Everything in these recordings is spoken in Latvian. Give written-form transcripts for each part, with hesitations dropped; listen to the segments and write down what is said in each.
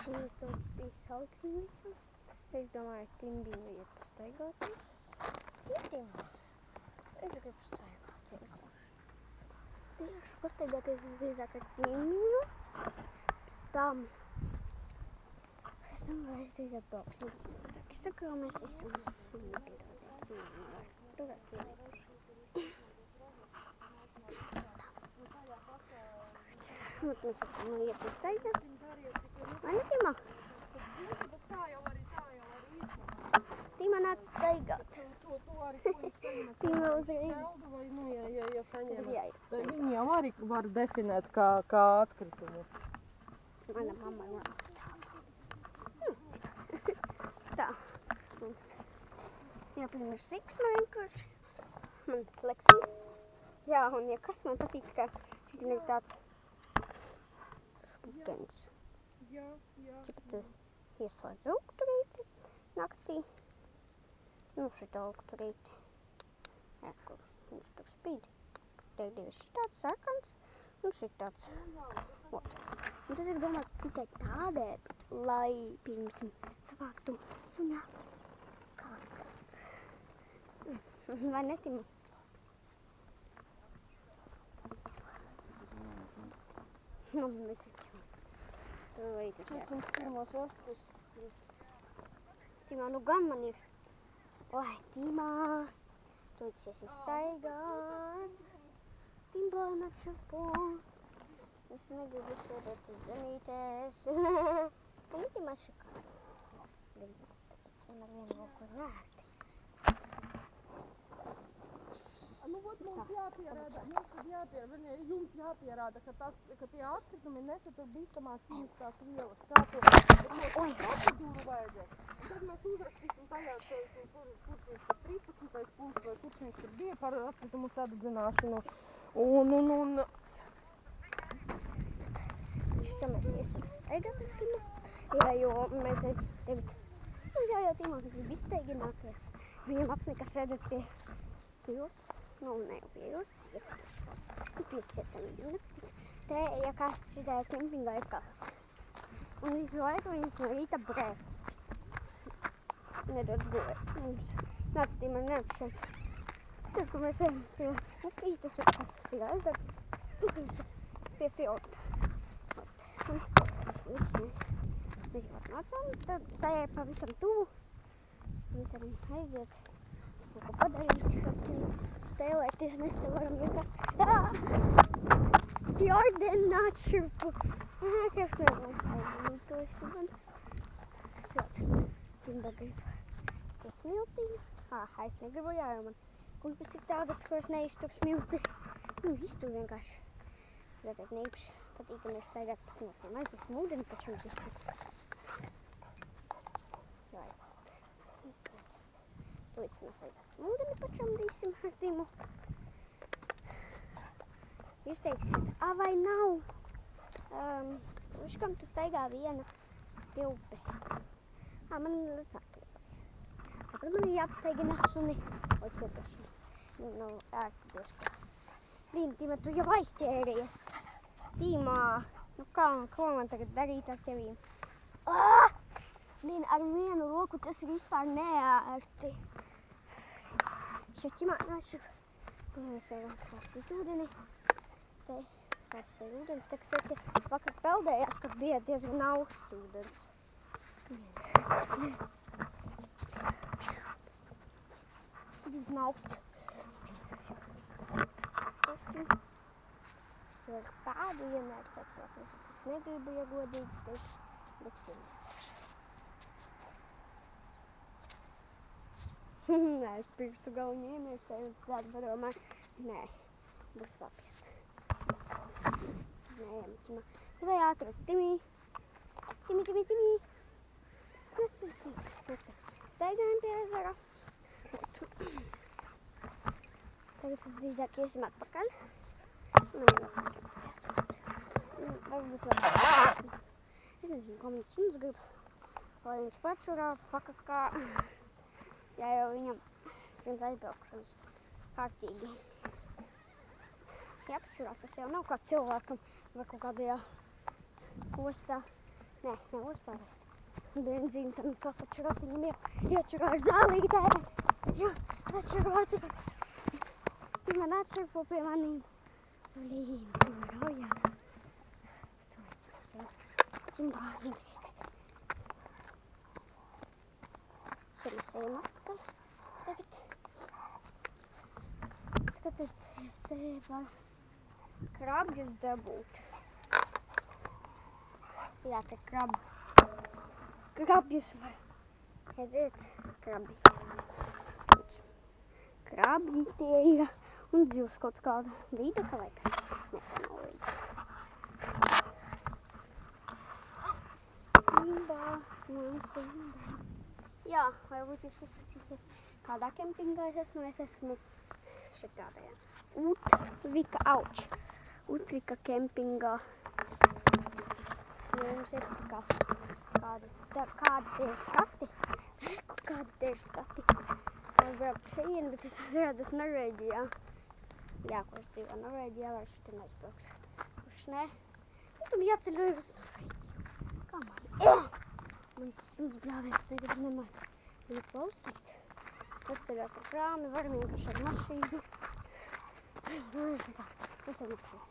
Viņas tāds izsalki visu. Es domāju, Timbī iet pastaigāties. Ietiem. Es gribu staigāties. Tieši pastaigāties visdrīzāk ar Timbiņu. Pēc tam visdrīzāk brauksim. Es saku, ka mēs esam turēt ielietuši. Mēs esam iesim staigāt. Vai ne, Tima? Tima nāc staigāt. Tima uzreiz. Viņi jau arī var definēt kā atkritumu. Mana mamma ir tā. Mums jāpiem ir siksna vienkārši. Man fleksīt. Jā, un ja kas man patīk, ka šitin ir tāds skudens. Jā. Tu ieslēdz augturīti naktī. Nu, šitā augturīti. Jā, kur viņš tur spīd. Te ir divi šitāds sarkans un šitāds. Un tas ir domāts tikai tādēļ, lai, pieņemsim, savāktu suņā kākas. Vai ne, Tima? Nu, mēs esam. Vai tas jāpārāk. Timā, nu gan man ir. Oi, Timā. Tu iesim staigāt. Timā, nāc šurpu. Es negribu sēdēt uz zemītēs. Vai ne, Timā, šikā? Gribu, tāpēc man ar vienu roku ir nērti. Nu, ot, mums jāpierāda, jums jāpierāda, ka tie atkritumi nesatur bīstamās ķīmiskās vielas. Kā to procedūru vajadzēs. Tad mēs uzrakstīsim tajā, kurš viņš ir 13. punkts vai kurš viņš ir bija par atkritumu sadedzināšanu. Un... Šo mēs iesim staigāt ar Timu. Jā, jo mēs tagad... Nu, jā, Timā grib izsteigināties. Viņam apnikas redzēt pie jostas. Nu, ne jau pie jostas, bet pie sietamību. Te, ja kas šitā ir kempinga aikals. Un visu laiku viņas no rīta brēc. Nedod gulēt mums. Nāc, Tima, nāc šeit. Tur, kur mēs ejam pie upītes, vai kas tas ir aizdarbs. Pie fjorda. Un viss mēs jau atnācām. Tā ir pavisam tuvu. Mēs varam aiziet. Kaut ko padarīt, spēlēties, mēs te varam likās. Fjorden nāc šurpu. Kas nebūs aizmīt, to esi mans. Šāds, Timba grib tie smiltiņi. Es negribu, jā, jo man kurpes ir tādas, kuras neiztur smilti. Nu, iztur vienkārši. Tātad neīpaši patīkami staigāt pa smiltiem. Es esmu ūdeni pačam dzirdu. Jā. To mēs aizāksim ūdeni pačam dīsim ar Timu. Jūs teiksiet, vai nav? Viškam tu staigā viena pie upes. Man vecāki. Tāpēc man ir jāapstaigina suni. Oi, kopaši. Nu, ērti diezko. Blīn, Tima, tu jau aizķēries. Tima, nu kā, ko man tagad darīt ar tevīm? Blīn, ar vienu roku tas ir vispār neērti. Ķimā, nāšu. Mēs varam klausīt ūdeni. Te, kāds te ir ūdens. Tā, kas teica, vakar peldējās, kad bija diezgan augsts ūdens. Diezgan augsts. Tu var pēdu iemērcēt, protams, es negribu, ja godīgi teikt, bet iemērcēšu. Nē, es pirkstu galviņu iemērcēju, tad padomāju, nē, būs sapjas. Nē, Tima. Vai ātros, Timi. Timi. Mēs staigājam pie ezera. Tagad drīzāk iesim atpakaļ. Man ir vecākiem tur jāsavāc. Varbūt vēl. Es nezinu, ko viņš suns grib. Lai viņš pačurā, pakakā. Jā, jau viņam pirms aizbraukšanas kārtīgi. Jāpačurā, tas jau nav kā cilvēkam vai kaut kādajā ostā. Nē, neuzstāvēt. Benzīnu tam papačurot viņam iečurā ar zālītē. Jo, atšurot. Man atšurpo pie manīm. Līni, raujā. Cimbā nedrīkst. Šeit mēs ejam atpakaļ. Tagad skatieties, te var krabjus dabūt. Jā, te krabjus var. Redziet, krabi. Krabi tie ir. Un dzīvs kaut kāda līdeka liekas. Nē, tā nav līdeka. Timbā, mums timbā. Jā, varbūt jūs uzsasīsiet, kādā kempingā es esmu. Es esmu šitādajā. Utvika kempingā. Jums ir kādi te ir skati. Kādi te ir skati. Man braukt šeit, bet es atradus Norvēģijā. Jā, kurš dzīvo Norvēģijā, var šeit neizbrauks. Kurš ne? Nu, tam jāceļoju uz Norvēģiju. Kā man? Mans brāviens negad nemaz viņu klausīt. Uzceļot ar krāmi, var vienkārši ar mašīnu. Mēs ar mašīnu.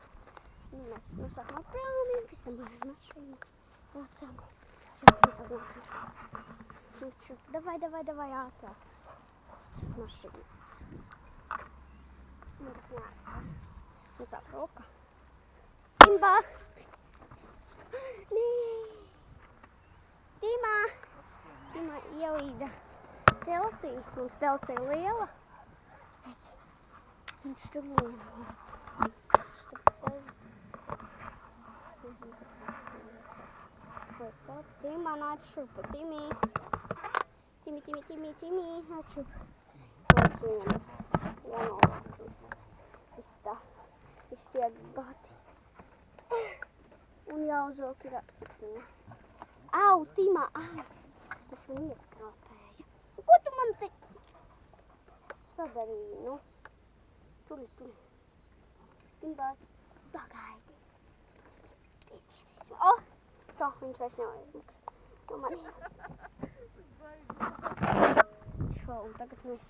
Mēs nosākam ar krāmi, pēc tam ar mašīnu. Lācām. Davai, ātrāk. Mašīnu. Un tā roka. Timba! Nē! Timā ielīda teltī. Mums telts ir liela. Viņš tur liela. Timā nāc šurpu. Timī, nāc šurpu. Nāc viņam. Jānovāk viss tā. Viss tie gati. Un jāuzvelk ir siksniņa. Au, Timā, au! Tas man ieskrāpēja. Ko tu man te sadarīji, nu? Tuli. Timbā, pagaidi. Oh! Tā, viņš vairs neaizmaksā. No manī. Šo, un tagad mēs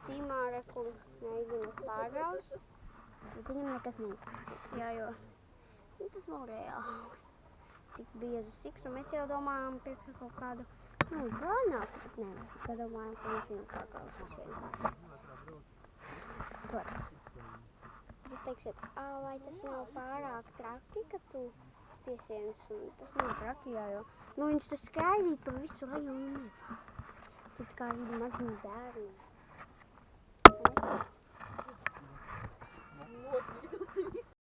Timā rekuli mēģina pārgrauz. Bet viņam nekas neizmaksīs, jā, jo tas nav reāli. Tik biezu siksu, mēs jau domājām pirkt kaut kādu, brāļnāku, bet nevar. Tad domājām, ka viņš viņu pārgrauzīs vienkārši. Jūs teiksiet, vai tas nav pārāk traki, ka tu piesienas, un tas nav traki, jā, jo. Viņš tas skraidīt pa visu rajonu nevar. Tad kā viņi maziņi bērni.